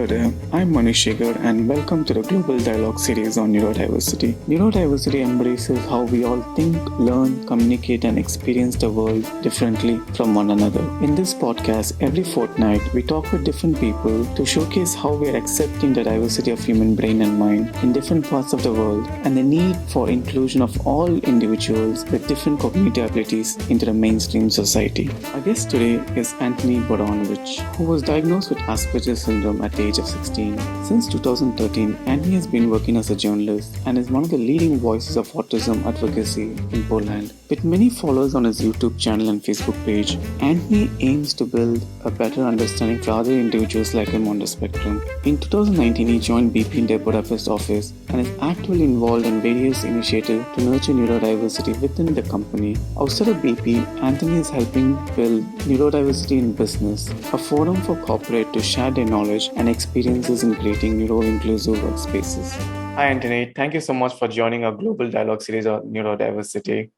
Hello there, I'm Manish and welcome to the Global Dialogue series on Neurodiversity. Neurodiversity embraces how we all think, learn, communicate, and experience the world differently from one another. In this podcast, every fortnight, we talk with different people to showcase how we are accepting the diversity of human brain and mind in different parts of the world and the need for inclusion of all individuals with different cognitive abilities into the mainstream society. Our guest today is Antoni Bohdanowicz, who was diagnosed with Asperger syndrome at the age of 16. Since 2013, Antoni has been working as a journalist and is one of the leading voices of autism advocacy in Poland. With many followers on his YouTube channel and Facebook page, Antoni aims to build a better understanding for other individuals like him on the spectrum. In 2019, he joined BP in their Budapest office and is actively involved in various initiatives to nurture neurodiversity within the company. Outside of BP, Antoni is helping build neurodiversity in business, a forum for corporate to share their knowledge and experiences in creating neuro-inclusive workspaces. Hi, Antoni. Thank you so much for joining our Global Dialogue series on neurodiversity.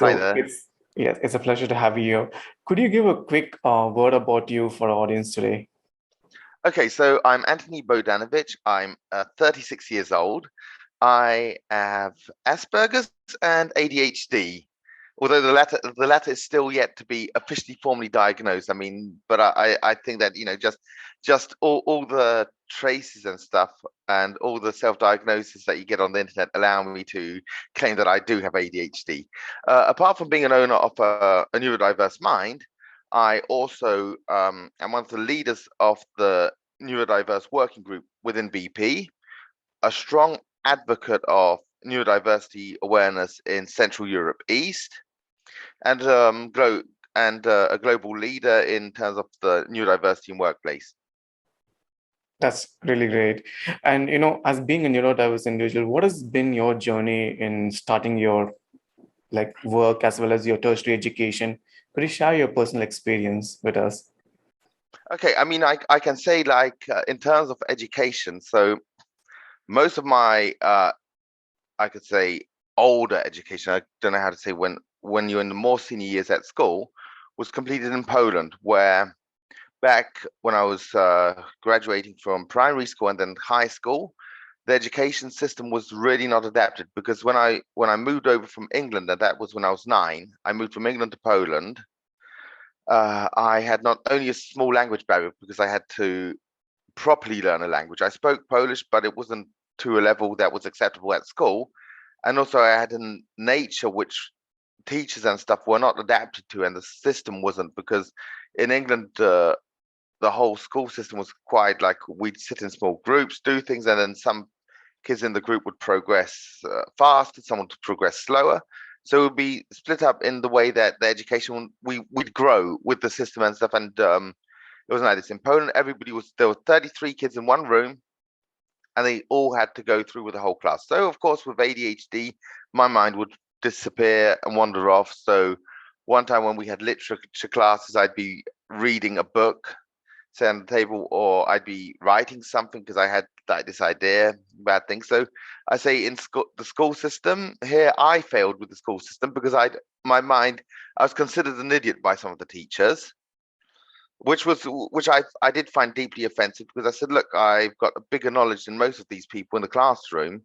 Hi there. It's a pleasure to have you here. Could you give a quick word about you for our audience today? Okay, so I'm Antoni Bohdanowicz. I'm 36 years old. I have Asperger's and ADHD, although the latter is still yet to be officially formally diagnosed. But I think that just all the traces and stuff and all the self-diagnosis that you get on the internet allow me to claim that I do have ADHD. Apart from being an owner of a neurodiverse mind, I also am one of the leaders of the Neurodiverse working group within BP, a strong advocate of neurodiversity awareness in Central Europe East, and a global leader in terms of the neurodiversity in workplace. That's really great. And, as being a neurodiverse individual, what has been your journey in starting your work as well as your tertiary education? Could you share your personal experience with us? Okay, I can say in terms of education, so most of my, I could say older education, I don't know how to say when you're in the more senior years at school, was completed in Poland, where back when I was graduating from primary school and then high school, the education system was really not adapted, because when I moved over from England, and that was when I was 9, I moved from England to Poland. I had not only a small language barrier because I had to properly learn a language. I spoke Polish, but it wasn't to a level that was acceptable at school. And also I had a nature which teachers and stuff were not adapted to, and the system wasn't, because in England, the whole school system was quite like we'd sit in small groups, do things, and then some kids in the group would progress faster, some would progress slower. So it would be split up in the way that the education, we'd grow with the system and stuff. And it wasn't like this. In Poland, there were 33 kids in one room, and they all had to go through with the whole class. So of course, with ADHD, my mind would disappear and wander off. So one time when we had literature classes, I'd be reading a book, say on the table, or I'd be writing something because I had this idea about things. So I say in the school system here, I failed with the school system because I was considered an idiot by some of the teachers, which I did find deeply offensive, because I said, look, I've got a bigger knowledge than most of these people in the classroom,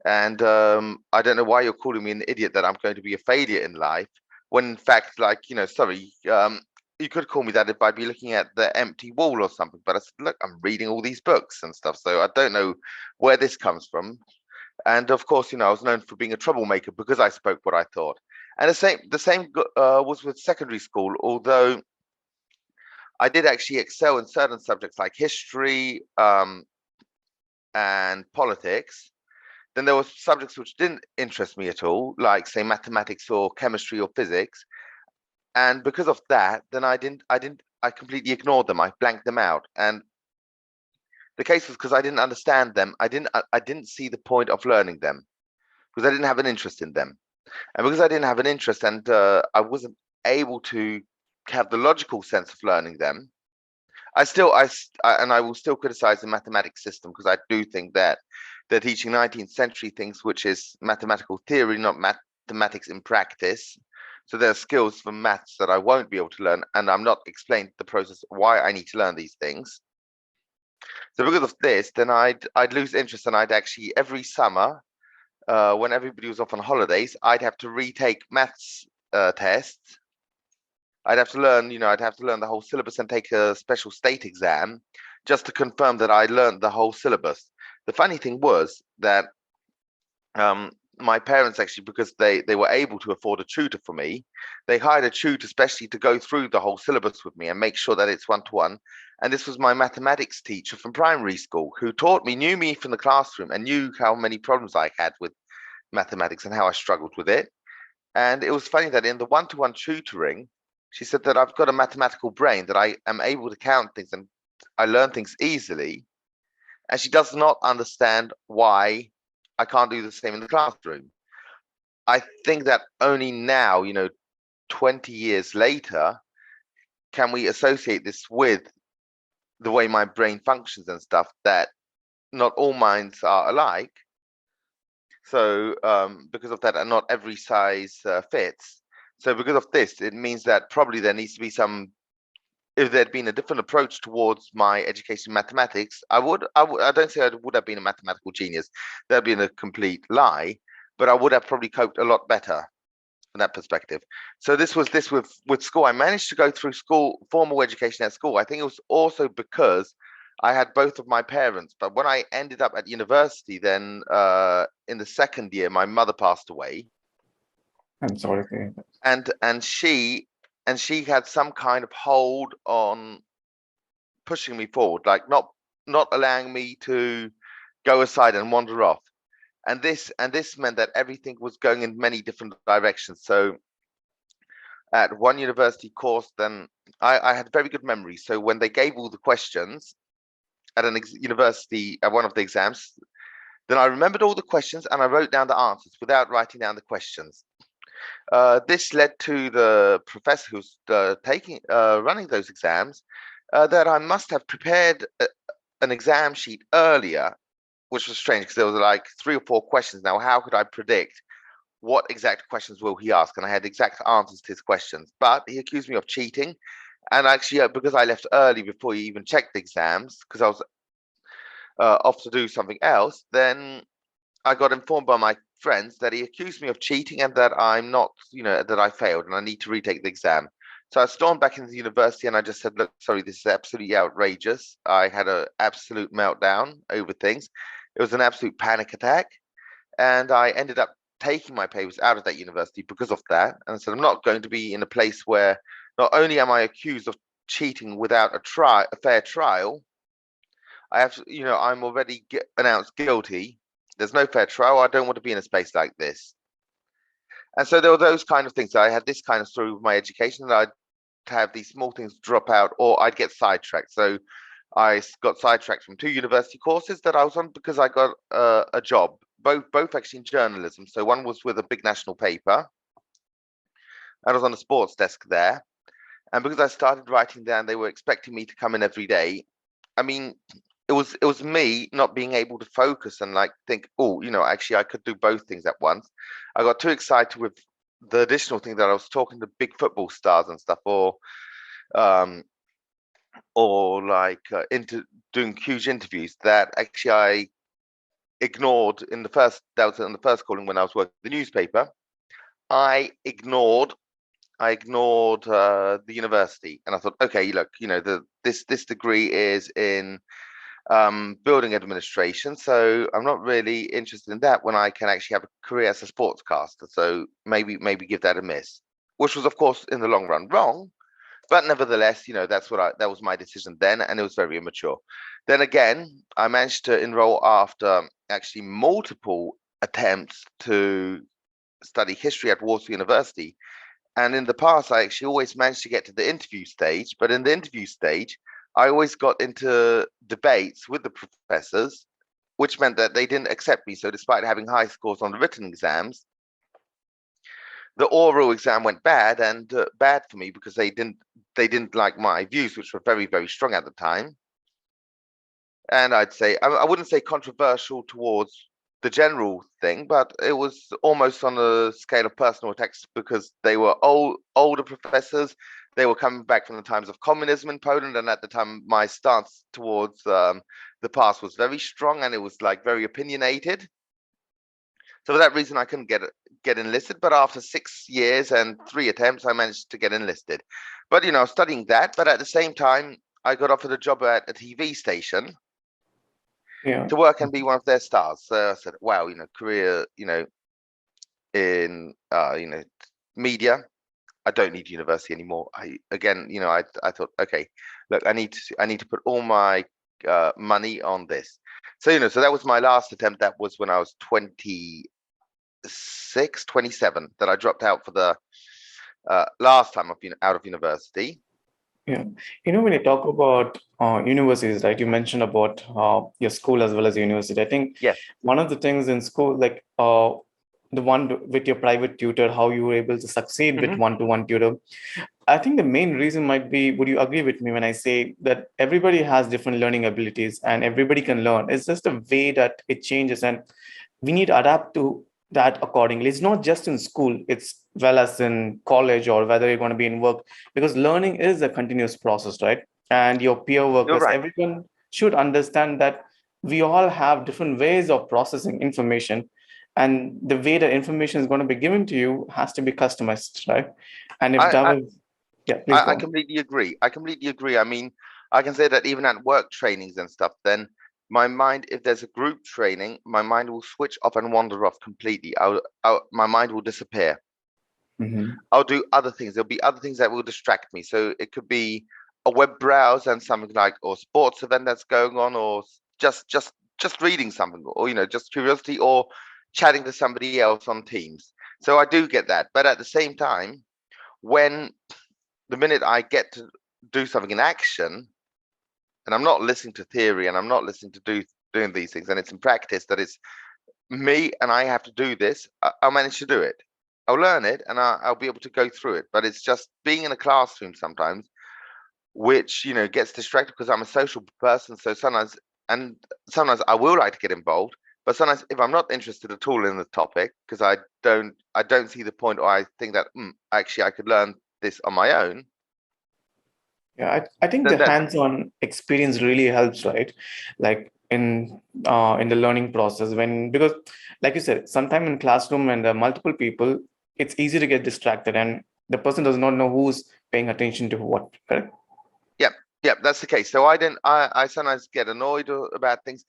and I don't know why you're calling me an idiot, that I'm going to be a failure in life, when in fact, you could call me that if I'd be looking at the empty wall or something. But I said, look, I'm reading all these books and stuff, so I don't know where this comes from. And of course, I was known for being a troublemaker because I spoke what I thought. And the same was with secondary school, although I did actually excel in certain subjects like history and politics. Then there were subjects which didn't interest me at all, like say mathematics or chemistry or physics. And because of that, then I completely ignored them. I blanked them out. And the case was because I didn't understand them. I didn't see the point of learning them, because I didn't have an interest in them. And because I didn't have an interest, and I wasn't able to have the logical sense of learning them, I will still criticize the mathematics system, because I do think that they're teaching 19th century things, which is mathematical theory, not mathematics in practice. So there are skills for maths that I won't be able to learn, and I'm not explained the process why I need to learn these things. So because of this, then I'd lose interest, and I'd actually every summer, when everybody was off on holidays, I'd have to retake maths tests. I'd have to learn, I'd have to learn the whole syllabus and take a special state exam just to confirm that I learned the whole syllabus. The funny thing was that my parents actually, because they were able to afford a tutor for me, they hired a tutor especially to go through the whole syllabus with me and make sure that it's one-to-one. And this was my mathematics teacher from primary school, who knew me from the classroom and knew how many problems I had with mathematics and how I struggled with it. And it was funny that in the one-to-one tutoring, she said that I've got a mathematical brain, that I am able to count things and I learn things easily. And she does not understand why I can't do the same in the classroom. I think that only now, 20 years later, can we associate this with the way my brain functions and stuff, that not all minds are alike. So because of that, and not every size fits. So because of this, it means that probably there needs to be if there'd been a different approach towards my education in mathematics, I don't say I would have been a mathematical genius. That'd been a complete lie, but I would have probably coped a lot better from that perspective. So this with school. I managed to go through formal education at school. I think it was also because I had both of my parents. But when I ended up at university, then in the second year, my mother passed away. I'm sorry to hear that. And she had some kind of hold on pushing me forward, like not allowing me to go aside and wander off. And this meant that everything was going in many different directions. So at one university course, then I had very good memories. So when they gave all the questions at an university, at one of the exams, then I remembered all the questions and I wrote down the answers without writing down the questions. This led to the professor who's running those exams, that I must have prepared an exam sheet earlier, which was strange because there was like 3 or 4 questions. Now, how could I predict what exact questions will he ask? And I had exact answers to his questions, but he accused me of cheating. And actually, because I left early before he even checked the exams, because I was off to do something else, then I got informed by my friends that he accused me of cheating and that I'm not, that I failed and I need to retake the exam. So I stormed back into the university and I just said, look, sorry, this is absolutely outrageous. I had an absolute meltdown over things. It was an absolute panic attack. And I ended up taking my papers out of that university because of that. And I said, I'm not going to be in a place where not only am I accused of cheating without a fair trial, I have to, I'm already announced guilty. There's no fair trial. I don't want to be in a space like this. And so there were those kind of things. I had this kind of story with my education, that I'd have these small things drop out, or I'd get sidetracked. So I got sidetracked from 2 university courses that I was on because I got a job, both actually in journalism. So one was with a big national paper. I was on the sports desk there. And because I started writing down, they were expecting me to come in every day. I mean, it was me not being able to focus and like think, oh, actually I could do both things at once. I got too excited with the additional thing that I was talking to big football stars and stuff, or like into doing huge interviews, that actually I ignored that was in the first calling when I was working the newspaper. I ignored the university, and I thought, okay, look, this degree is in building administration, so I'm not really interested in that when I can actually have a career as a sportscaster. So maybe give that a miss, which was of course in the long run wrong, but nevertheless, that was my decision then, and it was very immature. Then again, I managed to enroll after actually multiple attempts to study history at Warsaw University. And in the past, I actually always managed to get to the interview stage. But in the interview stage, I always got into debates with the professors, which meant that they didn't accept me. So despite having high scores on the written exams, the oral exam went bad, and bad for me because they didn't like my views, which were very, very strong at the time. And I'd say, I wouldn't say controversial towards the general thing, but it was almost on a scale of personal attacks because they were older professors. They were coming back from the times of communism in Poland, and at the time, my stance towards the past was very strong, and it was like very opinionated. So for that reason, I couldn't get enlisted. But after 6 years and 3 attempts, I managed to get enlisted. But I was studying that. But at the same time, I got offered a job at a TV station to work and be one of their stars. So I said, "Wow, career, in media. I don't need university anymore." I thought, okay, look, I need to put all my money on this. So so that was my last attempt. That was when I was 27, that I dropped out for the last time I've been out of university. Yeah. When you talk about universities, right, you mentioned about your school as well as university. I think one of the things in school, like the one with your private tutor, how you were able to succeed with one-to-one tutor. I think the main reason might be, would you agree with me when I say that everybody has different learning abilities and everybody can learn? It's just a way that it changes, and we need to adapt to that accordingly. It's not just in school, it's well as in college or whether you're going to be in work, because learning is a continuous process, right? And your peer workers, right. Everyone should understand that we all have different ways of processing information, and the way that information is going to be given to you has to be customized, right? And if that was, yeah, please go I on. completely agree. I mean, I can say that even at work trainings and stuff, then my mind, if there's a group training, my mind will switch off and wander off completely. My mind will disappear. I'll do other things. There'll be other things that will distract me. So it could be a web browse and something like, or sports event that's going on, or just reading something, or just curiosity, or chatting to somebody else on Teams. So I do get that. But at the same time, when the minute I get to do something in action, and I'm not listening to theory, and I'm not listening to doing these things, and it's in practice that it's me and I have to do this, I'll manage to do it. I'll learn it, and I'll be able to go through it. But it's just being in a classroom sometimes, which gets distracted, because I'm a social person. So sometimes I will like to get involved, but sometimes if I'm not interested at all in the topic, because I don't see the point, or I think that actually I could learn this on my own. Yeah, I think the hands-on experience really helps, right? Like in the learning process, because like you said, sometime in classroom when there are multiple people, it's easy to get distracted, and the person does not know who's paying attention to what, correct? Yeah, that's the case. So I sometimes get annoyed about things.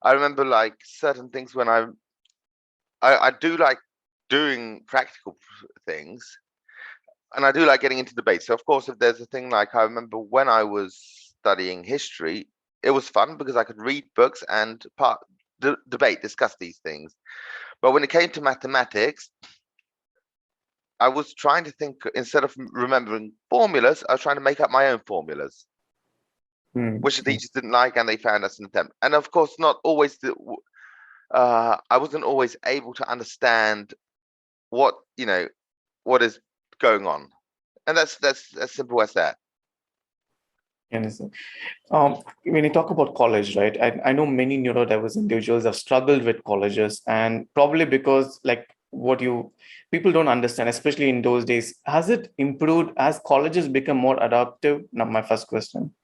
I remember like certain things when I do like doing practical things, and I do like getting into debate. So of course, if there's a thing like, I remember when I was studying history, it was fun because I could read books and debate, discuss these things. But when it came to mathematics, I was trying to think, instead of remembering formulas, I was trying to make up my own formulas, which the teachers didn't like, and they found us an attempt. And of course, not always I wasn't always able to understand what is going on, and that's as simple as that. Understand. When you talk about college, right? I know many neurodiverse individuals have struggled with colleges, and probably because like people don't understand, especially in those days. Has it improved as colleges become more adaptive? Now, my first question.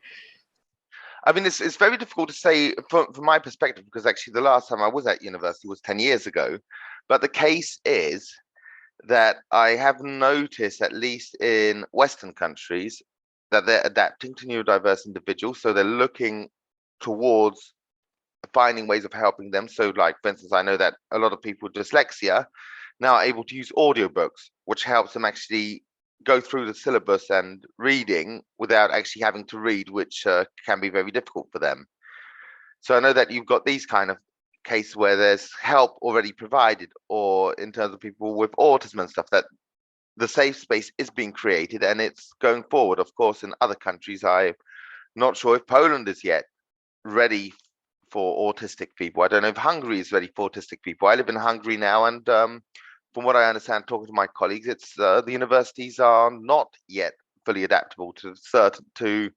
I mean, it's very difficult to say from my perspective, because actually the last time I was at university was 10 years ago. But the case is that I have noticed, at least in Western countries, that they're adapting to neurodiverse individuals. So they're looking towards finding ways of helping them. So like, for instance, I know that a lot of people with dyslexia now are able to use audiobooks, which helps them actually go through the syllabus and reading without actually having to read, which can be very difficult for them. So I know that you've got these kind of cases where there's help already provided, or in terms of people with autism and stuff, that the safe space is being created and it's going forward. Of course, in other countries, I'm not sure if Poland is yet ready for autistic people. I don't know if Hungary is ready for autistic people. I live in Hungary now, and from what I understand, talking to my colleagues, it's the universities are not yet fully adaptable to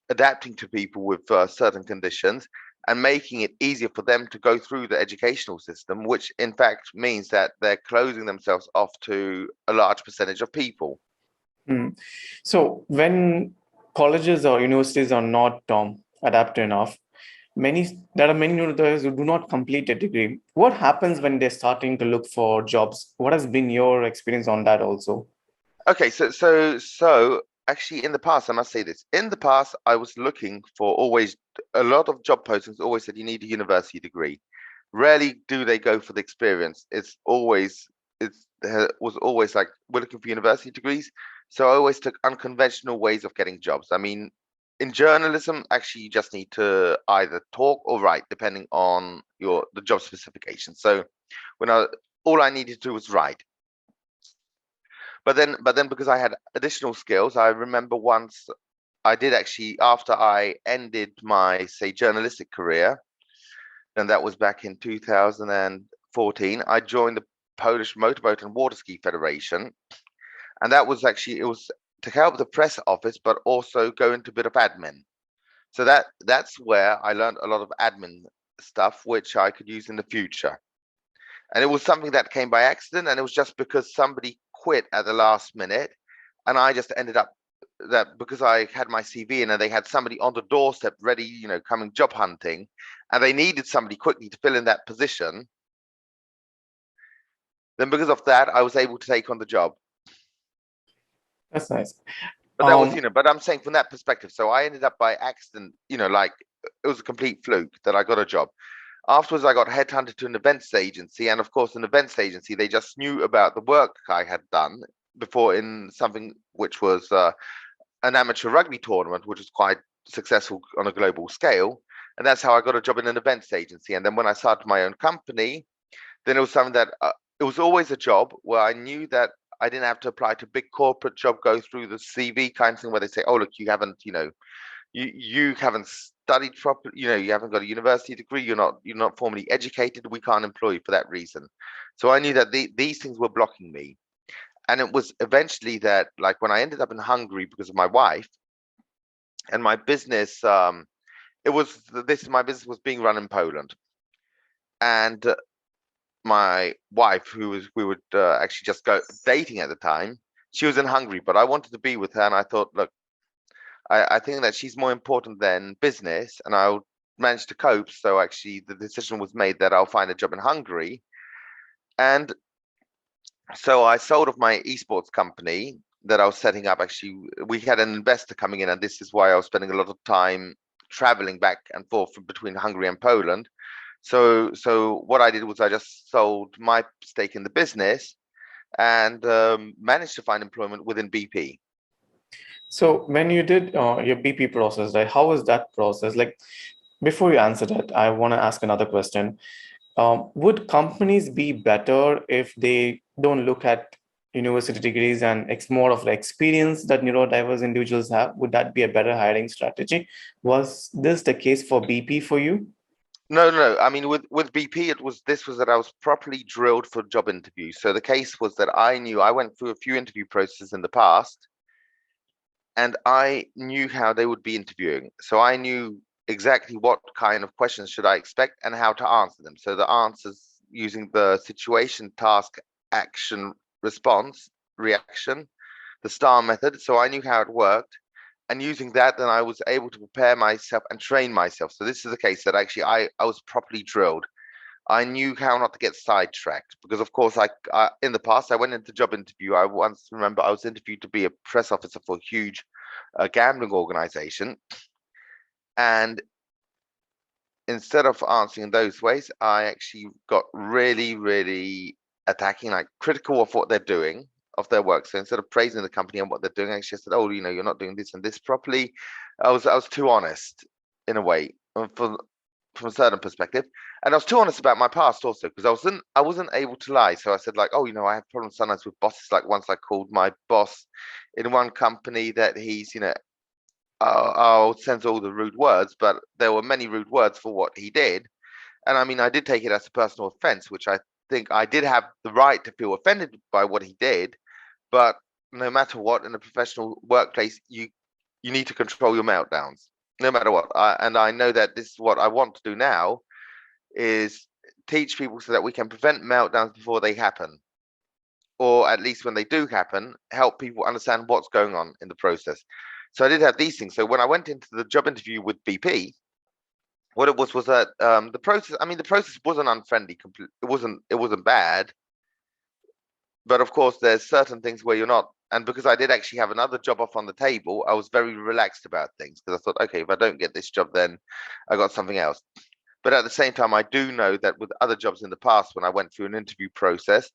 adapting to people with certain conditions. and making it easier for them to go through the educational system, which in fact means that they're closing themselves off to a large percentage of people. So when colleges or universities are not adapted enough, there are many neurodiverse who do not complete a degree. What happens when they're starting to look for jobs? What has been your experience on that also? Okay, so actually in the past, I must say this. In the past, I was looking for always a lot of job postings always said you need a university degree. Rarely do they go for the experience. It was always like we're looking for university degrees. So I always took unconventional ways of getting jobs. I mean, in journalism, actually you just need to either talk or write, depending on the job specification. So when all I needed to do was write. But then because I had additional skills, I remember once I did actually, after I ended my, say, journalistic career, and that was back in 2014, I joined the Polish Motorboat and Water Ski Federation. And that was actually, it was to help the press office, but also go into a bit of admin. So that's where I learned a lot of admin stuff, which I could use in the future. And it was something that came by accident, and it was just because somebody quit at the last minute, and I just ended up that because I had my CV and they had somebody on the doorstep ready, coming job hunting, and they needed somebody quickly to fill in that position. Then because of that, I was able to take on the job. That's nice. But that was, but I'm saying from that perspective. So I ended up by accident, like it was a complete fluke that I got a job. Afterwards, I got headhunted to an events agency. And of course, an events agency, they just knew about the work I had done before in something which was an amateur rugby tournament, which was quite successful on a global scale. And that's how I got a job in an events agency. And then when I started my own company, then it was something that it was always a job where I knew that I didn't have to apply to a big corporate job, go through the CV kind of thing where they say, oh, look, you haven't, you haven't studied properly, you haven't got a university degree, you're not formally educated, we can't employ you for that reason. So I knew that these things were blocking me. And it was eventually that, like, when I ended up in Hungary because of my wife and my business, my business was being run in Poland. And my wife, we would actually just go dating at the time, she was in Hungary, but I wanted to be with her. And I thought, look, I think that she's more important than business, and I'll manage to cope. So actually the decision was made that I'll find a job in Hungary. And so I sold off my esports company that I was setting up. Actually, we had an investor coming in, and this is why I was spending a lot of time traveling back and forth between Hungary and Poland. So what I did was I just sold my stake in the business and managed to find employment within BP. So when you did your BP process, right, how was that process? Like, before you answer that, I want to ask another question. Would companies be better if they don't look at university degrees and it's more of the experience that neurodiverse individuals have? Would that be a better hiring strategy? Was this the case for BP for you? No. I mean, with BP, this was that I was properly drilled for job interviews. So the case was that I went through a few interview processes in the past, and I knew how they would be interviewing. So I knew exactly what kind of questions should I expect and how to answer them. So the answers using the situation, task, action, response, reaction, the STAR method. So I knew how it worked. And using that, then I was able to prepare myself and train myself. So this is the case that actually I was properly drilled. I knew how not to get sidetracked because, of course, I in the past I went into job interview. I once remember I was interviewed to be a press officer for a huge gambling organization, and instead of answering in those ways, I actually got really, really attacking, like critical of what they're doing, of their work. So instead of praising the company and what they're doing, I actually said, "Oh, you're not doing this and this properly." I was too honest in a way from a certain perspective, and I was too honest about my past also because I wasn't able to lie. So I said, like, "Oh, I have problems sometimes with bosses." Like once I called my boss in one company that he's I'll censor all the rude words, but there were many rude words for what he did. And I mean, I did take it as a personal offense, which I think I did have the right to feel offended by what he did. But no matter what, in a professional workplace, you need to control your meltdowns. no matter what. And I know that this is what I want to do now, is teach people so that we can prevent meltdowns before they happen, or at least when they do happen, help people understand what's going on in the process. So I did have these things. So when I went into the job interview with BP, what it was that the process. I mean, the process wasn't unfriendly. It wasn't bad. But of course, there's certain things where you're not. And because I did actually have another job off on the table, I was very relaxed about things, because I thought, okay, if I don't get this job, then I got something else. But at the same time, I do know that with other jobs in the past, when I went through an interview process,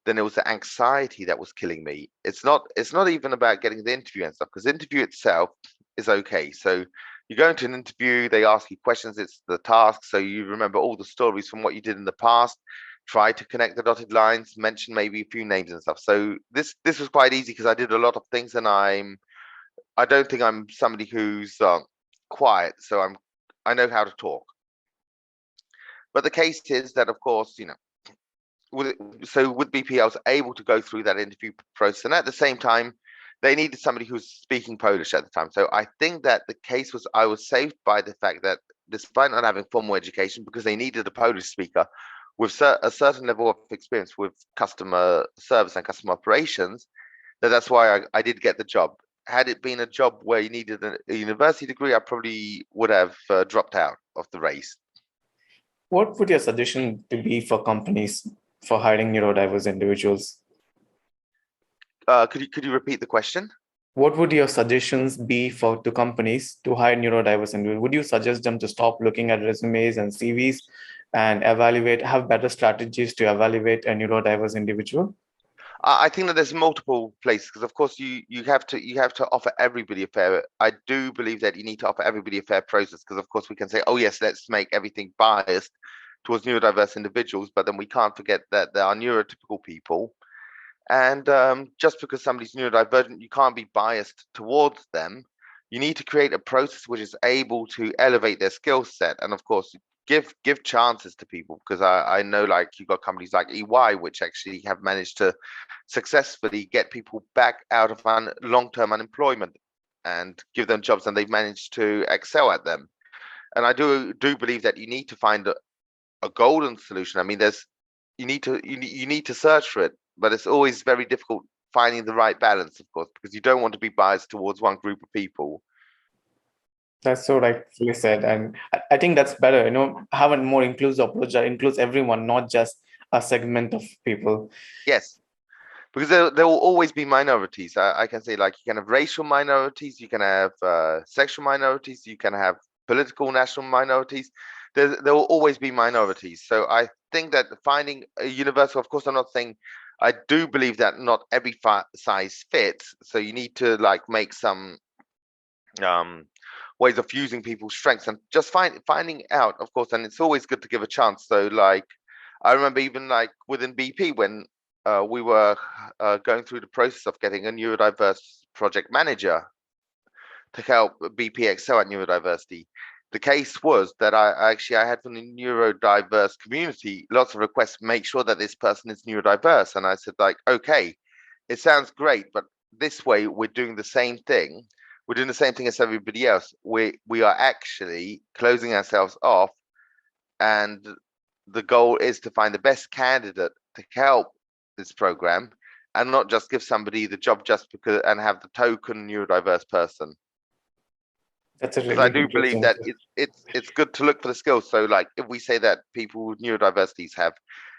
then it was the anxiety that was killing me. It's not even about getting the interview and stuff, because the interview itself is okay. So you go into an interview, they ask you questions, it's the task. So you remember all the stories from what you did in the past, try to connect the dotted lines, mention maybe a few names and stuff. So this was quite easy, because I did a lot of things, and I don't think I'm somebody who's quiet. So I know how to talk. But the case is that, of course, with BP, I was able to go through that interview process, and at the same time, they needed somebody who's speaking Polish at the time. So I think that the case was, I was saved by the fact that, despite not having formal education, because they needed a Polish speaker with a certain level of experience with customer service and customer operations, that's why I did get the job. Had it been a job where you needed a university degree, I probably would have dropped out of the race. What would your suggestion be for companies for hiring neurodiverse individuals? Could you repeat the question? What would your suggestions be to companies to hire neurodiverse individuals? Would you suggest them to stop looking at resumes and CVs and have better strategies to evaluate a neurodiverse individual? I think that there's multiple places, because of course you have to offer everybody a fair. I do believe that you need to offer everybody a fair process, because of course we can say, oh yes, let's make everything biased towards neurodiverse individuals, but then we can't forget that there are neurotypical people. And just because somebody's neurodivergent, you can't be biased towards them. You need to create a process which is able to elevate their skill set, and of course, give chances to people. Because I know, like, you've got companies like EY, which actually have managed to successfully get people back out of long-term unemployment and give them jobs, and they've managed to excel at them. And I do believe that you need to find a golden solution. I mean, you need to search for it, but it's always very difficult finding the right balance, of course, because you don't want to be biased towards one group of people. That's so rightfully said. And I think that's better, have a more inclusive approach that includes everyone, not just a segment of people. Yes, because there will always be minorities. I can say, like, you can have racial minorities, you can have sexual minorities, you can have political national minorities. There will always be minorities. So I think that finding a universal, of course, I'm not saying, I do believe that not every size fits. So you need to, like, make some ways of using people's strengths, and just finding out, of course. And it's always good to give a chance. So, like, I remember even, like, within BP, when we were going through the process of getting a neurodiverse project manager to help BP excel at neurodiversity. The case was that I had from the neurodiverse community lots of requests, make sure that this person is neurodiverse. And I said, like, okay, it sounds great, but this way we're doing the same thing. We're doing the same thing as everybody else. We are actually closing ourselves off, and the goal is to find the best candidate to help this program, and not just give somebody the job just because and have the token neurodiverse person. That's a really I do believe that it's good to look for the skills. So, like, if we say that people with neurodiversities have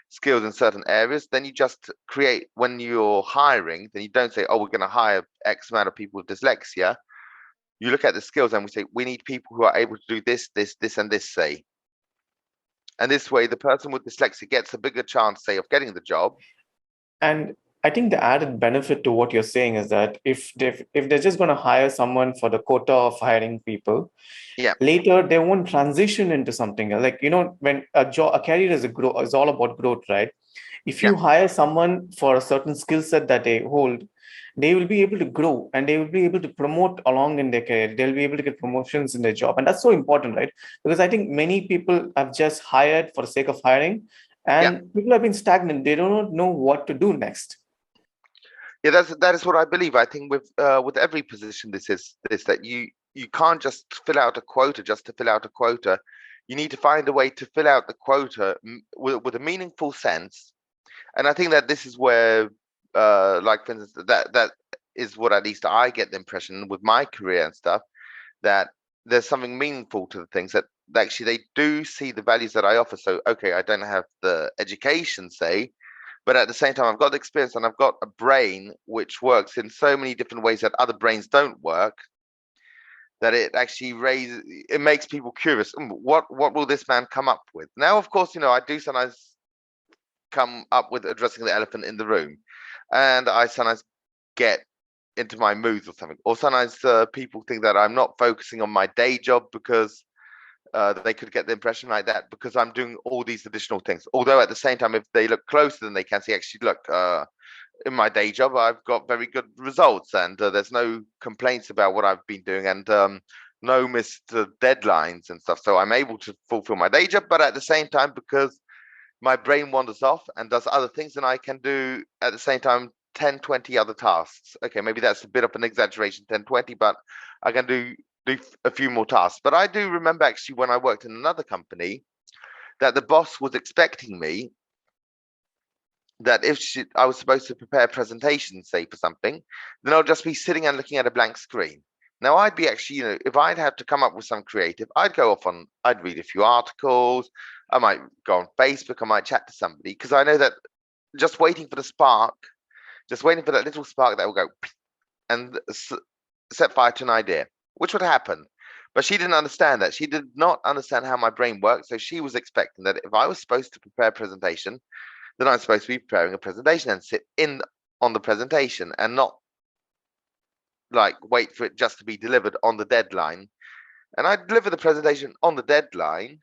skills in certain areas, then you just create, when you're hiring, then you don't say, oh, we're going to hire X amount of people with dyslexia. You look at the skills and we say, we need people who are able to do this, and this, say. And this way, the person with dyslexia gets a bigger chance, say, of getting the job. And I think the added benefit to what you're saying is that if they're just going to hire someone for the quota of hiring people, later they won't transition into something else. Like, when a career is all about growth, right? If you hire someone for a certain skill set that they hold, they will be able to grow, and they will be able to promote along in their career. They'll be able to get promotions in their job. And that's so important, right? Because I think many people have just hired for the sake of hiring, and people have been stagnant. They don't know what to do next. Yeah, that is what I believe. I think with every position, this that you you can't just fill out a quota just to fill out a quota. You need to find a way to fill out the quota with a meaningful sense. And I think that this is where, like for instance, that is what at least I get the impression with my career and stuff, that there's something meaningful to the things that actually they do see the values that I offer. So, okay, I don't have the education, say, but at the same time, I've got the experience and I've got a brain which works in so many different ways that other brains don't work, that it actually it makes people curious. What will this man come up with? Now, of course, I do sometimes come up with addressing the elephant in the room, and I sometimes get into my moods or something, or sometimes people think that I'm not focusing on my day job because they could get the impression like that because I'm doing all these additional things. Although at the same time, if they look closer, then they can see, actually, look, in my day job, I've got very good results, and there's no complaints about what I've been doing, and no missed deadlines and stuff. So I'm able to fulfill my day job, but at the same time, because my brain wanders off and does other things, and I can do at the same time 10, 20 other tasks. Okay, maybe that's a bit of an exaggeration, 10, 20, but I can do a few more tasks. But I do remember actually when I worked in another company that the boss was expecting me that if I was supposed to prepare a presentation, say, for something, then I'll just be sitting and looking at a blank screen. Now, I'd be actually, if I'd have to come up with some creative, I'd read a few articles, I might go on Facebook, I might chat to somebody, because I know that just waiting for the spark, just waiting for that little spark that will go and set fire to an idea, which would happen. But she didn't understand that. She did not understand how my brain works. So she was expecting that if I was supposed to prepare a presentation, then I'm supposed to be preparing a presentation and sit in on the presentation and not like wait for it just to be delivered on the deadline. And I deliver the presentation on the deadline,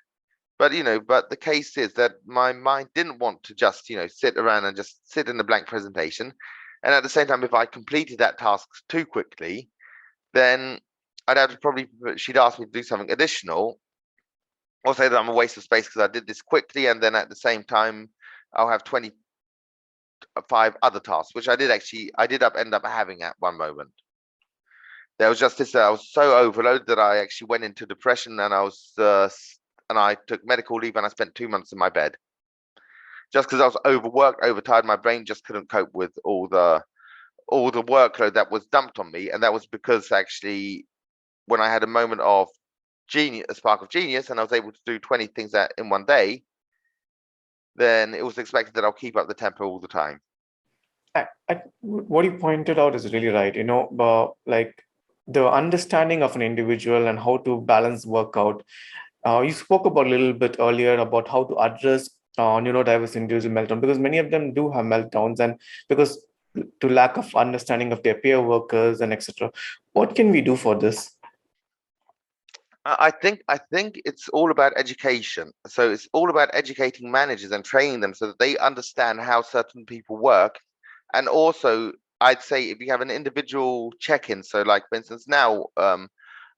but the case is that my mind didn't want to just sit around and just sit in the blank presentation. And at the same time, if I completed that task too quickly, then I'd have to she'd ask me to do something additional, or say that I'm a waste of space because I did this quickly, and then at the same time I'll have 25 other tasks, which I did end up having at one moment. There was just this, I was so overloaded that I actually went into depression, and I took medical leave, and I spent 2 months in my bed. Just because I was overworked, overtired, my brain just couldn't cope with all the workload that was dumped on me. And that was because actually when I had a moment of a spark of genius, and I was able to do 20 things in one day, then it was expected that I'll keep up the tempo all the time. What you pointed out is really right. But like the understanding of an individual and how to balance workout. You spoke about a little bit earlier about how to address neurodiverse induced meltdown, because many of them do have meltdowns, and because to lack of understanding of their peer workers and etc. What can we do for this? I think it's all about education. So it's all about educating managers and training them so that they understand how certain people work. And also, I'd say if you have an individual check-in, so like for instance, now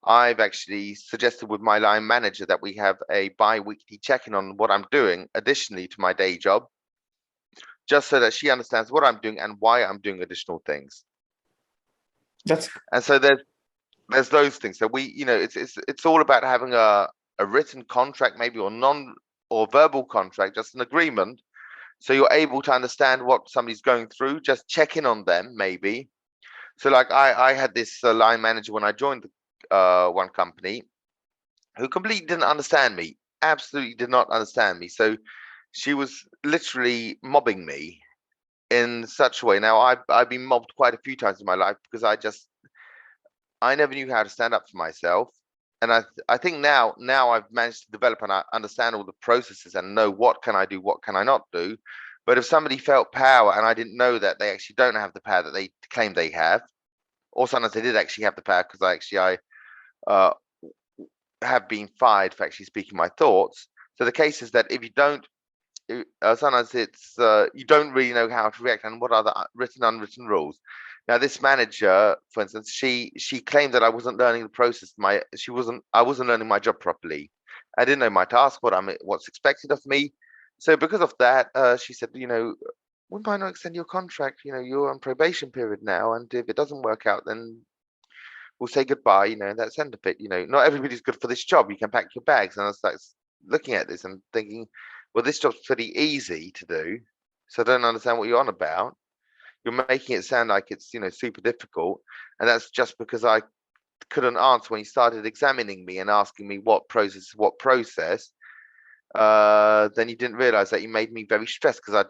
I've actually suggested with my line manager that we have a bi-weekly check-in on what I'm doing additionally to my day job, just so that she understands what I'm doing and why I'm doing additional things. And so there's those things. So it's all about having a written contract, maybe, or verbal contract, just an agreement. So you're able to understand what somebody's going through, just check in on them, maybe. So like I had this line manager when I joined one company who completely didn't understand me, absolutely did not understand me. So she was literally mobbing me in such a way. Now I've been mobbed quite a few times in my life because I never knew how to stand up for myself. And I think now I've managed to develop and I understand all the processes and know what can I do, what can I not do. But if somebody felt power and I didn't know that they actually don't have the power that they claim they have, or sometimes they did actually have the power, because I have been fired for actually speaking my thoughts. So the case is that if you don't, sometimes it's you don't really know how to react and what are the written, unwritten rules. Now, this manager, for instance, she claimed that I wasn't learning the process. I wasn't learning my job properly. I didn't know my task, what's expected of me. So because of that, she said, we might not extend your contract. You're on probation period now, and if it doesn't work out, then we'll say goodbye, that's the end of it. Not everybody's good for this job. You can pack your bags. And I was like looking at this and thinking, well, this job's pretty easy to do. So I don't understand what you're on about. You're making it sound like it's, super difficult. And that's just because I couldn't answer when you started examining me and asking me what process. Then you didn't realize that you made me very stressed because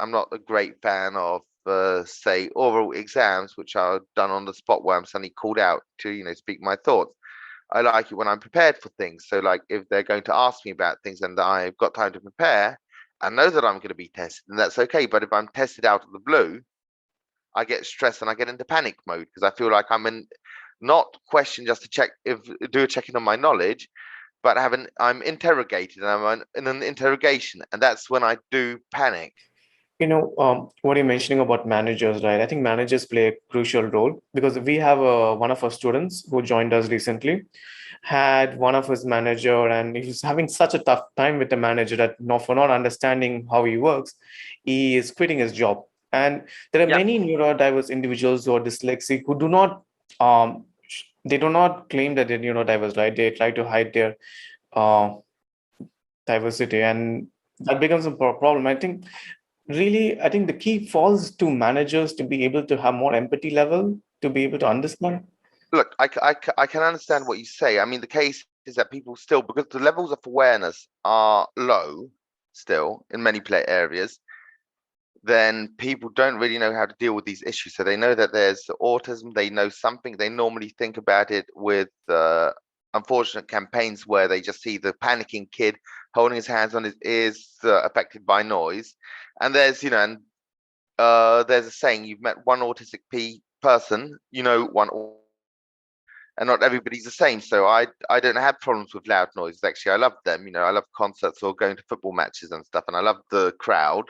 I'm not a great fan of, say, oral exams, which are done on the spot where I'm suddenly called out to, speak my thoughts. I like it when I'm prepared for things. So, like, if they're going to ask me about things and I've got time to prepare, I know that I'm going to be tested, and that's okay. But if I'm tested out of the blue, I get stressed and I get into panic mode because I feel like I'm in not question just to do a checking on my knowledge, but I'm interrogated and I'm in an interrogation, and that's when I do panic. What you're mentioning about managers, right? I think managers play a crucial role because we have one of our students who joined us recently had one of his manager, and he's having such a tough time with the manager that for not understanding how he works, he is quitting his job. And there are many neurodiverse individuals who are dyslexic who do not they do not claim that they're neurodiverse, right? They try to hide their diversity, and that becomes a problem. I think the key falls to managers to be able to have more empathy level, to be able to understand. Look, I can understand what you say. I mean, the case is that people still, because the levels of awareness are low still in many areas, then people don't really know how to deal with these issues. So they know that there's autism, they know something, they normally think about it with unfortunate campaigns where they just see the panicking kid holding his hands on his ears affected by noise. And there's, there's a saying, you've met one autistic person, one, and not everybody's the same. So I don't have problems with loud noises. Actually, I love them. I love concerts or going to football matches and stuff, and I love the crowd.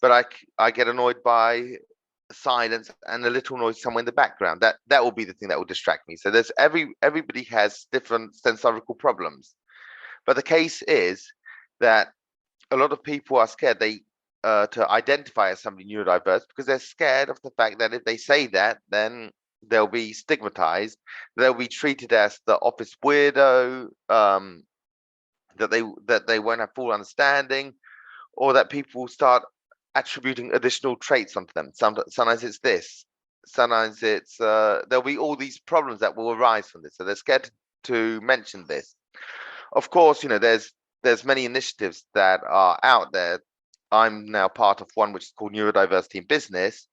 But I get annoyed by silence and a little noise somewhere in the background. That will be the thing that will distract me. So there's everybody has different sensorical problems. But the case is that a lot of people are scared to identify as somebody neurodiverse because they're scared of the fact that if they say that, then they'll be stigmatized. They'll be treated as the office weirdo, that they won't have full understanding, or that people start attributing additional traits onto them. Sometimes it's this, sometimes it's there'll be all these problems that will arise from this. So they're scared to mention this. Of course, there's many initiatives that are out there. I'm now part of one which is called Neurodiversity in Business.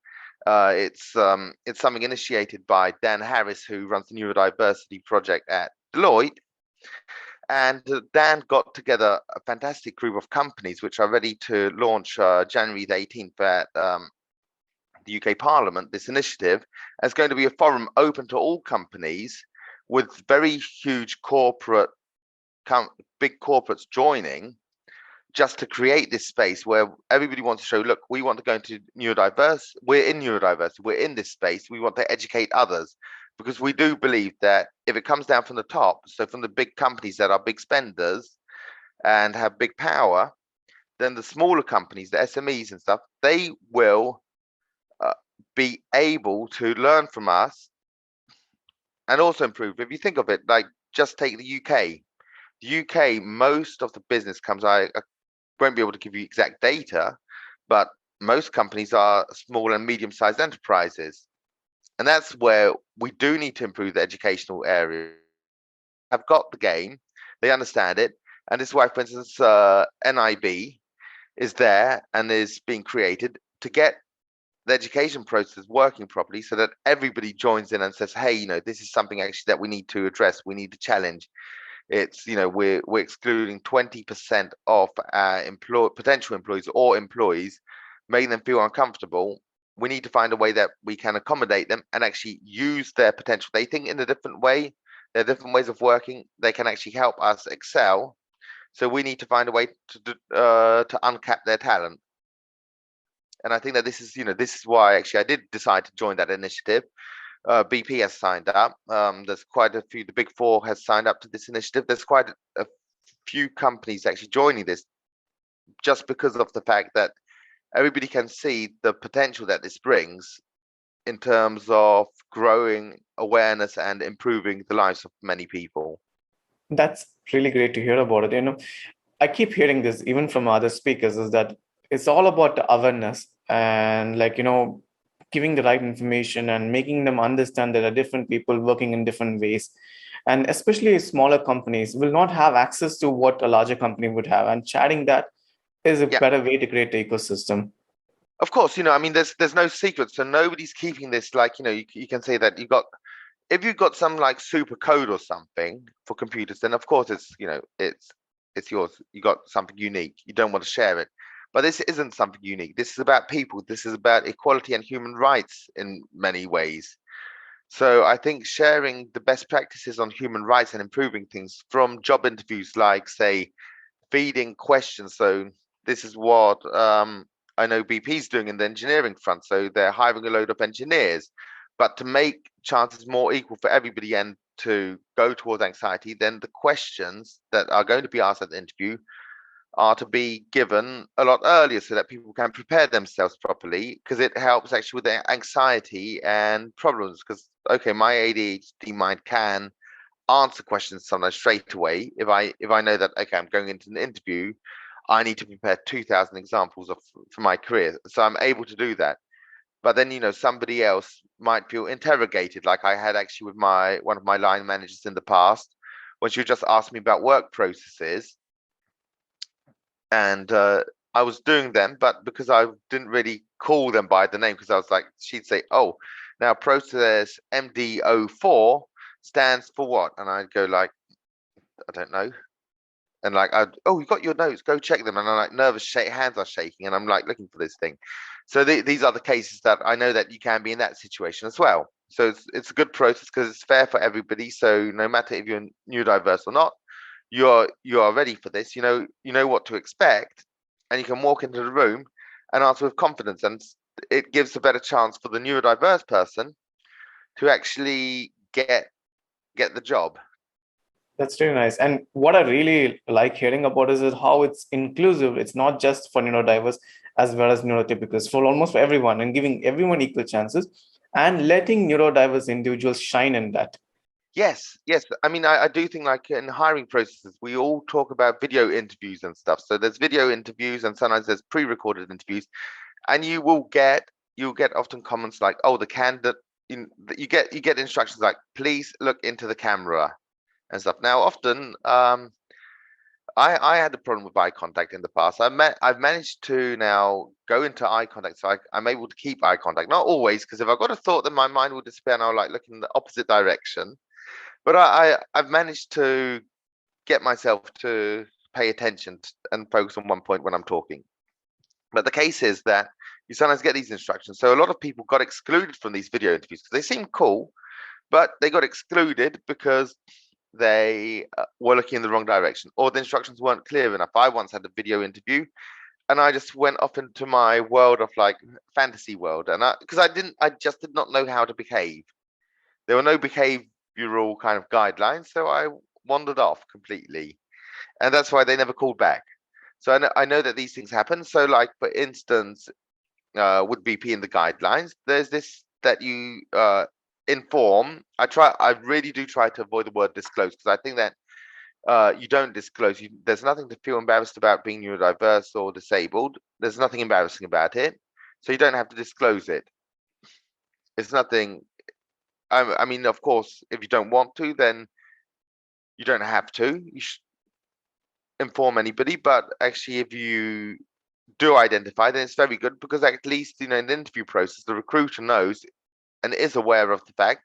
It's something initiated by Dan Harris, who runs the Neurodiversity project at Deloitte. And Dan got together a fantastic group of companies which are ready to launch January the 18th at the UK Parliament. This initiative is going to be a forum open to all companies with very huge big corporates joining, just to create this space where everybody wants to show, look, we want to go into neurodiverse. We're in neurodiversity. We're in this space. We want to educate others. Because we do believe that if it comes down from the top, so from the big companies that are big spenders and have big power, then the smaller companies, the SMEs and stuff, they will be able to learn from us and also improve. If you think of it, like just take the UK. The UK, most of the business comes, I won't be able to give you exact data, but most companies are small and medium-sized enterprises. And that's where we do need to improve the educational area. Have got the game, they understand it. And this is why, for instance, NIB is there and is being created to get the education process working properly so that everybody joins in and says, hey, this is something actually that we need to address, we need to challenge. It's, we're excluding 20% of potential employees or employees, making them feel uncomfortable. We need to find a way that we can accommodate them and actually use their potential. They think in a different way. There are different ways of working. They can actually help us excel. So we need to find a way to uncap their talent. And I think that this is why actually I did decide to join that initiative. BP has signed up. There's quite a few. The Big Four has signed up to this initiative. There's quite a few companies actually joining this, just because of the fact that everybody can see the potential that this brings in terms of growing awareness and improving the lives of many people. That's really great to hear about it. I keep hearing this even from other speakers, is that it's all about the awareness and giving the right information and making them understand that there are different people working in different ways. And especially smaller companies will not have access to what a larger company would have. And chatting that is a Yeah. better way to create the ecosystem. Of course, I mean, there's no secret, so nobody's keeping this. Like, you can say that if you've got some like super code or something for computers, then of course it's yours. You got something unique. You don't want to share it. But this isn't something unique. This is about people. This is about equality and human rights in many ways. So I think sharing the best practices on human rights and improving things from job interviews, like say feeding questions. So this is what I know BP's doing in the engineering front. So they're hiring a load of engineers, but to make chances more equal for everybody and to go towards anxiety, then the questions that are going to be asked at the interview are to be given a lot earlier so that people can prepare themselves properly, because it helps actually with their anxiety and problems. Because okay, my ADHD mind can answer questions sometimes straight away. If I know that okay, I'm going into an interview, I need to prepare 2,000 examples for my career, so I'm able to do that. But then somebody else might feel interrogated, like I had actually with one of my line managers in the past, when she just asked me about work processes, and I was doing them, but because I didn't really call them by the name, because I was like, she'd say, "Oh, now process MD04 stands for what?" And I'd go like, "I don't know." And like, "Oh, you got your notes, go check them." And I'm like, nervous, hands are shaking, and I'm like looking for this thing. So these are the cases that I know that you can be in that situation as well. So it's a good process because it's fair for everybody. So no matter if you're neurodiverse or not, you are ready for this. You know what to expect, and you can walk into the room and answer with confidence, and it gives a better chance for the neurodiverse person to actually get the job. That's really nice. And what I really like hearing about is how it's inclusive. It's not just for neurodiverse as well as neurotypicals, for almost for everyone, and giving everyone equal chances and letting neurodiverse individuals shine in that. Yes. I mean, I do think like in hiring processes, we all talk about video interviews and stuff. So there's video interviews and sometimes there's pre-recorded interviews, and you'll get often comments like, "Oh, the candidate," you get instructions like, "Please look into the camera," and stuff. Now, often, I had a problem with eye contact in the past. I've managed to now go into eye contact, so I'm able to keep eye contact. Not always, because if I've got a thought, then my mind will disappear, and I'll like look in the opposite direction. But I've managed to get myself to pay attention and focus on one point when I'm talking. But the case is that you sometimes get these instructions. So a lot of people got excluded from these video interviews because they seem cool, but they got excluded because they were looking in the wrong direction, or the instructions weren't clear enough. I once had a video interview and I just went off into my world of like fantasy world, and I just did not know how to behave. There were no behavioral kind of guidelines, so I wandered off completely, and that's why they never called back. So I know that these things happen. So like for instance, with BP in the guidelines, there's this that you inform. I really do try to avoid the word disclose, because I think that you don't disclose. There's nothing to feel embarrassed about being neurodiverse or disabled. There's nothing embarrassing about it, so you don't have to disclose it. It's nothing. I mean, of course, if you don't want to, then you don't have to. You should inform anybody, but actually, if you do identify, then it's very good, because at least in the interview process, the recruiter knows and is aware of the fact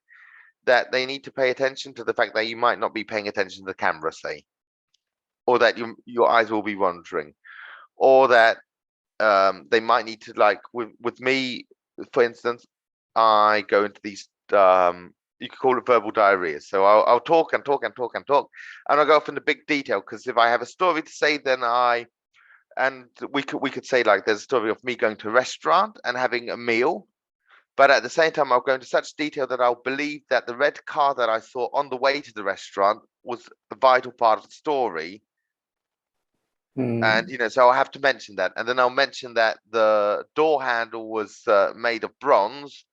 that they need to pay attention to the fact that you might not be paying attention to the camera, say, or that your eyes will be wandering, or that they might need to, like with me, for instance, I go into these you could call it verbal diarrhea. So I'll talk and talk and talk and talk, and I'll go off into big detail, because if I have a story to say, then we could say like there's a story of me going to a restaurant and having a meal, but at the same time I'll go into such detail that I'll believe that the red car that I saw on the way to the restaurant was a vital part of the story. And so I'll have to mention that, and then I'll mention that the door handle was made of bronze,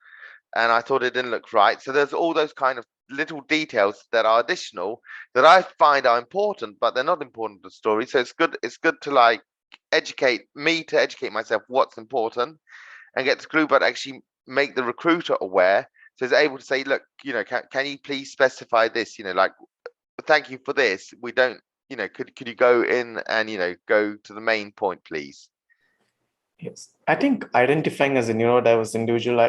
and I thought it didn't look right. So there's all those kind of little details that are additional that I find are important, but they're not important to the story. So it's good to like educate myself what's important, and get the group, but actually make the recruiter aware. So it's able to say, look, can you please specify this? Like, thank you for this. We don't, could you go in and, go to the main point, please? Yes, I think identifying as a neurodiverse individual,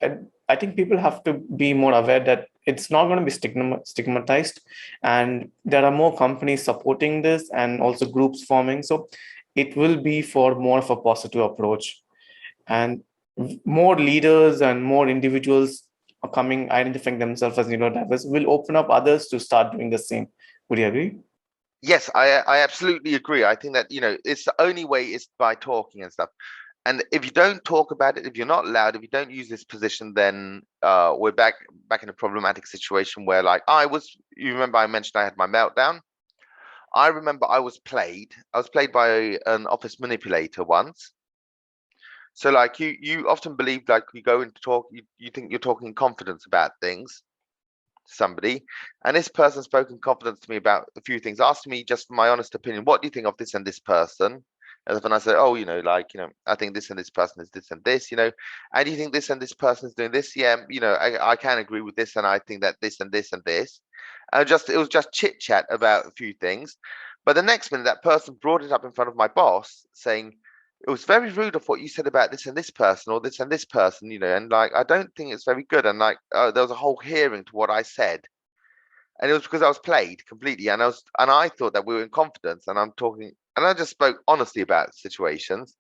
I think people have to be more aware that it's not going to be stigmatized, and there are more companies supporting this and also groups forming. So it will be for more of a positive approach, and more leaders and more individuals are coming, identifying themselves as neurodiverse will open up others to start doing the same. Would you agree? Yes, I absolutely agree. I think that, it's the only way is by talking and stuff. And if you don't talk about it, if you're not loud, if you don't use this position, then we're back in a problematic situation where, like, you remember I mentioned I had my meltdown. I remember I was played by an office manipulator once. So like you often believe, like, you go into talk, you think you're talking in confidence about things to somebody, and this person spoke in confidence to me about a few things, asked me just my honest opinion. What do you think of this and this person? And I said, oh, I think this and this person is this and this, and you think this and this person is doing this. Yeah, I can agree with this, and I think that this and this and this. And it was just chit chat about a few things. But the next minute, that person brought it up in front of my boss, saying, it was very rude of what you said about this and this person or this and this person, and like, I don't think it's very good. And like, there was a whole hearing to what I said. And it was because I was played completely. And I thought that we were in confidence, and and I just spoke honestly about situations.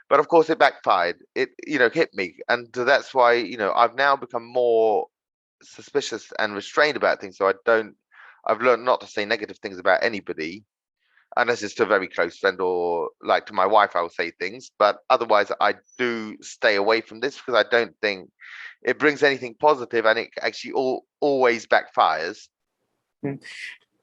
But of course it backfired. It, hit me. And that's why, I've now become more suspicious and restrained about things. So I've learned not to say negative things about anybody, unless it's to a very close friend, or like to my wife, I will say things. But otherwise, I do stay away from this because I don't think it brings anything positive, and it actually always backfires. Mm.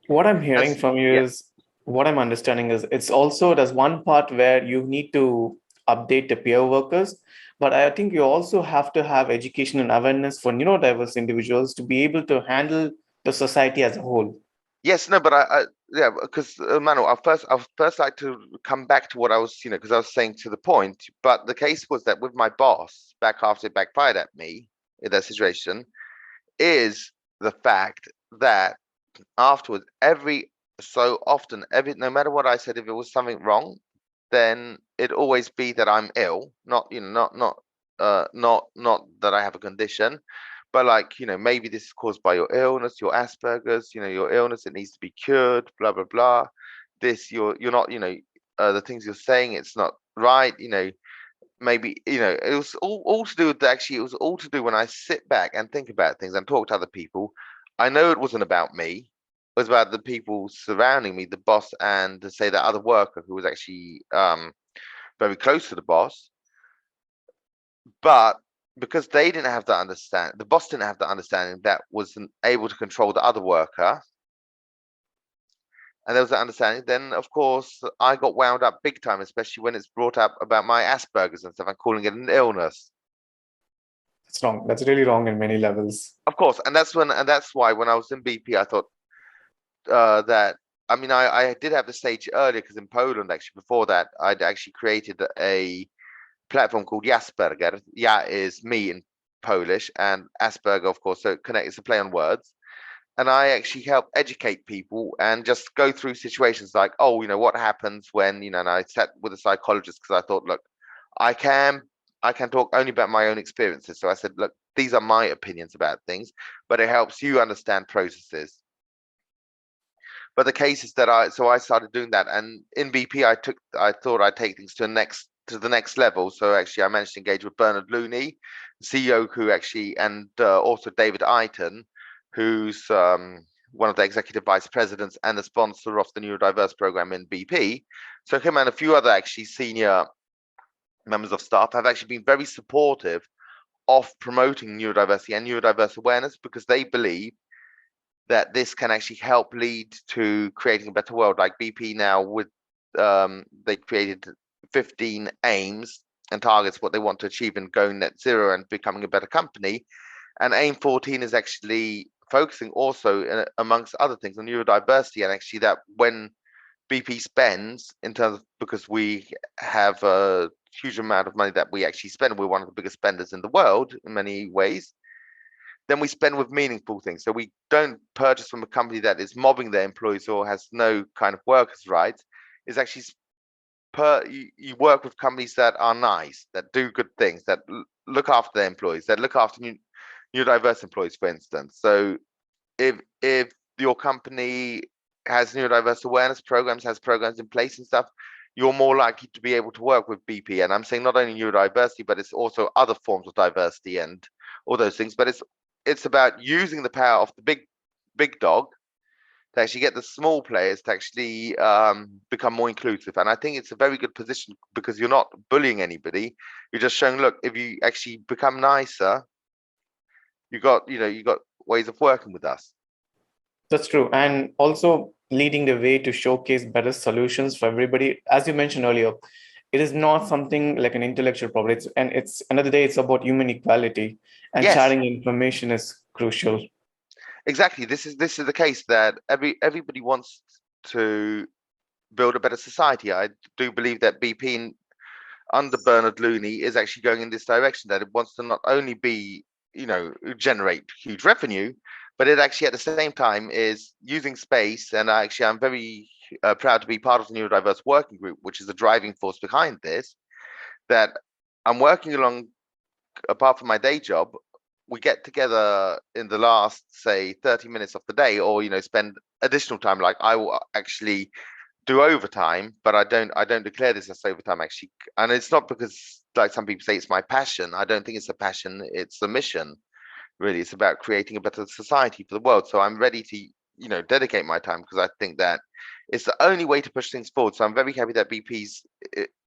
What I'm hearing As, from you yeah. is, what I'm understanding is, there's one part where you need to update the peer workers, but I think you also have to have education and awareness for neurodiverse individuals to be able to handle the society as a whole. Yes, no, but yeah, because Manu, I first like to come back to what I was, because I was saying to the point. But the case was that with my boss, back after it backfired at me in that situation, is the fact that afterwards, every so often, no matter what I said, if it was something wrong, then it'd always be that I'm ill, not not that I have a condition, but like, maybe this is caused by your illness, your Asperger's, your illness, it needs to be cured, blah blah blah. This, you're not, the things you're saying, it's not right, maybe, it was all to do with, actually, it was all to do when I sit back and think about things and talk to other people. I know it wasn't about me. It was about the people surrounding me, the boss, and to say that other worker who was actually very close to the boss. But because they didn't have that understanding, the boss didn't have that understanding, that wasn't able to control the other worker, and there was that understanding, then of course I got wound up big time, especially when it's brought up about my Asperger's and stuff and calling it an illness. It's wrong. That's really wrong in many levels. Of course, and that's why when I was in BP, I thought that, I mean, I did have the stage earlier, because in Poland, actually, before that, I'd actually created a platform called Asperger. Ja is me in Polish, and Asperger, of course, so it's a play on words. And I actually help educate people and just go through situations like, oh, what happens when, and I sat with a psychologist, because I thought, look, I can talk only about my own experiences. So I said, look, these are my opinions about things, but it helps you understand processes. But the case is that I started doing that, and in BP, I thought I'd take things to the next level. So actually, I managed to engage with Bernard Looney, CEO, who actually, and also David Eiton, who's one of the executive vice presidents and the sponsor of the Neurodiverse program in BP. So him and a few other actually senior members of staff have actually been very supportive of promoting neurodiversity and neurodiverse awareness, because they believe that this can actually help lead to creating a better world. Like BP now, with they created 15 aims and targets, what they want to achieve in going net zero and becoming a better company. And AIM 14 is actually focusing also, amongst other things, on neurodiversity, and actually that when BP spends in terms of, because we have a huge amount of money that we actually spend, we're one of the biggest spenders in the world in many ways, then we spend with meaningful things. So we don't purchase from a company that is mobbing their employees or has no kind of workers' rights. It's actually you work with companies that are nice, that do good things, that look after their employees, that look after neurodiverse employees, for instance. So if your company has neurodiverse awareness programs, has programs in place and stuff, you're more likely to be able to work with BP. And I'm saying not only neurodiversity, but it's also other forms of diversity and all those things. But it's about using the power of the big dog to actually get the small players to actually become more inclusive. And I think it's a very good position, because you're not bullying anybody. You're just showing, look, if you actually become nicer, you got ways of working with us. That's true. And also leading the way to showcase better solutions for everybody. As you mentioned earlier, it is not something like an intellectual problem. It's another day, it's about human equality, and Yes. sharing information is crucial. Exactly. This is the case that everybody wants to build a better society. I do believe that BP under Bernard Looney is actually going in this direction, that it wants to not only be, generate huge revenue, but it actually at the same time is using space. And I'm very proud to be part of the Neurodiverse Working Group, which is the driving force behind this, that I'm working along, apart from my day job. We get together in the last, say, 30 minutes of the day, or spend additional time. Like I will actually do overtime, but I don't declare this as overtime actually. And it's not because, like some people say, it's my passion. I don't think it's a passion, it's a mission. Really, it's about creating a better society for the world. So I'm ready to dedicate my time, because I think that it's the only way to push things forward. So I'm very happy that BP's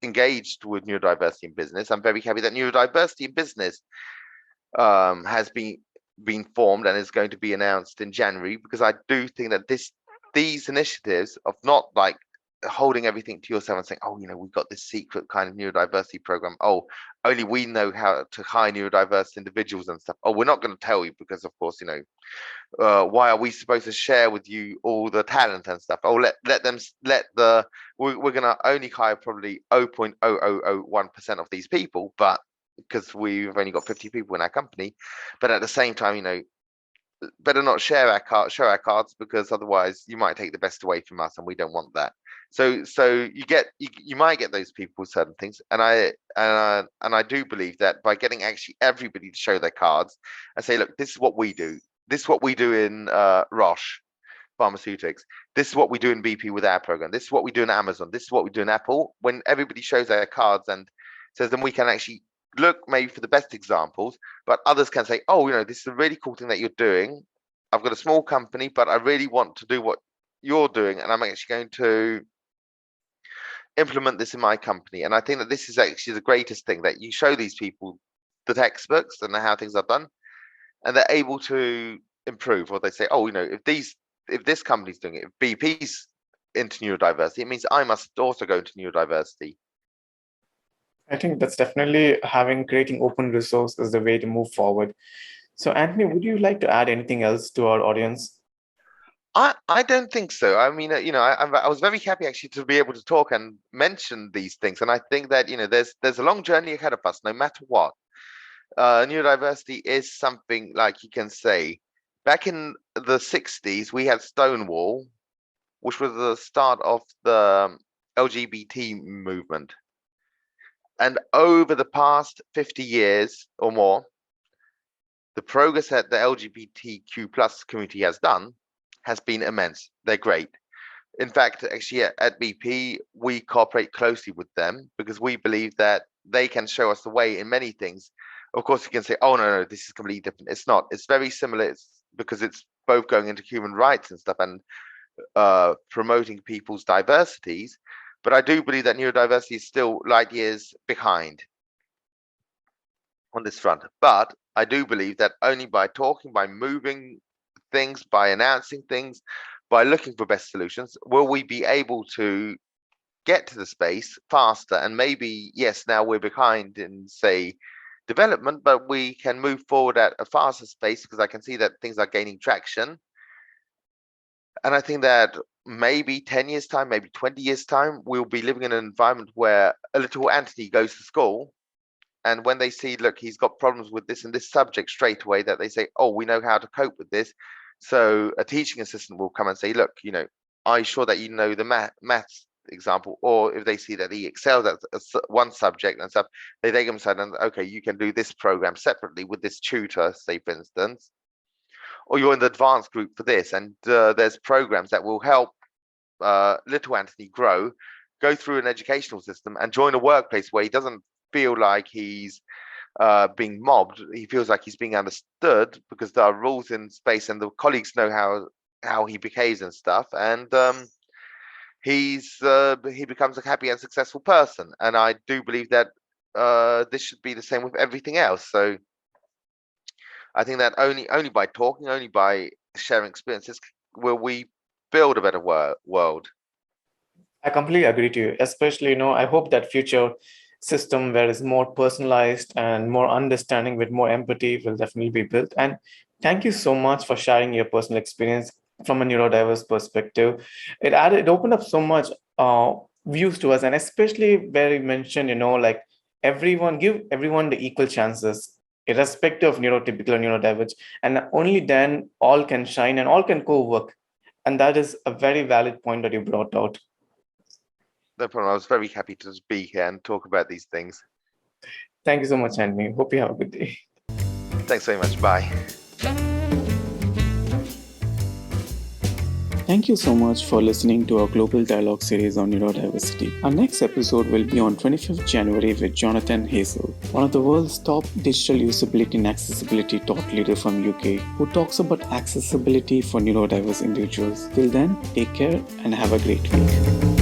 engaged with neurodiversity in business. I'm very happy that neurodiversity in business has been formed and is going to be announced in January, because I do think that these initiatives of not like holding everything to yourself and saying, oh, we've got this secret kind of neurodiversity program. Oh, only we know how to hire neurodiverse individuals and stuff. Oh, we're not going to tell you, because of course, why are we supposed to share with you all the talent and stuff? Oh, we're going to only hire probably 0.0001% of these people, but because we've only got 50 people in our company. But at the same time, better not show our cards, because otherwise you might take the best away from us, and we don't want that. So you might get those people with certain things, and I do believe that by getting actually everybody to show their cards and say, look, this is what we do. This is what we do in Roche Pharmaceutics. This is what we do in BP with our program. This is what we do in Amazon. This is what we do in Apple. When everybody shows their cards and says, then we can actually look maybe for the best examples, but others can say, oh, this is a really cool thing that you're doing. I've got a small company, but I really want to do what you're doing, and I'm actually going to implement this in my company. And I think that this is actually the greatest thing, that you show these people the textbooks and how things are done, and they're able to improve. Or they say, oh, if this company's doing it, if BP's into neurodiversity, it means I must also go into neurodiversity. I think that's definitely creating open resource is the way to move forward. So, Antoni, would you like to add anything else to our audience? I don't think so. I mean, I was very happy actually to be able to talk and mention these things, and I think that there's a long journey ahead of us, no matter what. Neurodiversity is something, like you can say, back in the 60s, we had Stonewall, which was the start of the LGBT movement. And over the past 50 years or more, the progress that the LGBTQ plus community has done has been immense. They're great. In fact, actually at BP, we cooperate closely with them, because we believe that they can show us the way in many things. Of course, you can say, oh, no, this is completely different. It's not. It's very similar. It's because it's both going into human rights and stuff, and promoting people's diversities. But I do believe that neurodiversity is still light years behind on this front. But I do believe that only by talking, by moving things, by announcing things, by looking for best solutions, will we be able to get to the space faster. And maybe, yes, now we're behind in, say, development, but we can move forward at a faster pace because I can see that things are gaining traction. And I think that maybe 10 years time, maybe 20 years time, we'll be living in an environment where a little Antony goes to school, and when they see, look, he's got problems with this and this subject straight away, that they say, oh, we know how to cope with this. So a teaching assistant will come and say, look, are you sure that you know the maths example? Or if they see that he excels at one subject and stuff, they take him aside and, okay, you can do this program separately with this tutor, say, for instance, or you're in the advanced group for this. And there's programs that will help little Antony go through an educational system and join a workplace where he doesn't feel like he's being mobbed. He feels like he's being understood because there are rules in space and the colleagues know how he behaves and stuff, and he becomes a happy and successful person. And I do believe that this should be the same with everything else. So I think that only by talking, only by sharing experiences, will we build a better world. I completely agree to you. Especially, I hope that future system where it's more personalized and more understanding with more empathy will definitely be built. And thank you so much for sharing your personal experience from a neurodiverse perspective. It opened up so much views to us, and especially where you mentioned, like give everyone the equal chances, irrespective of neurotypical or neurodiverse, and only then all can shine and all can co-work. And that is a very valid point that you brought out. No problem. I was very happy to be here and talk about these things. Thank you so much, Anthony. Hope you have a good day. Thanks very much. Bye. Thank you so much for listening to our Global Dialogue series on neurodiversity. Our next episode will be on 25th January with Jonathan Hazel, one of the world's top digital usability and accessibility thought leader from UK, who talks about accessibility for neurodiverse individuals. Till then, take care and have a great week.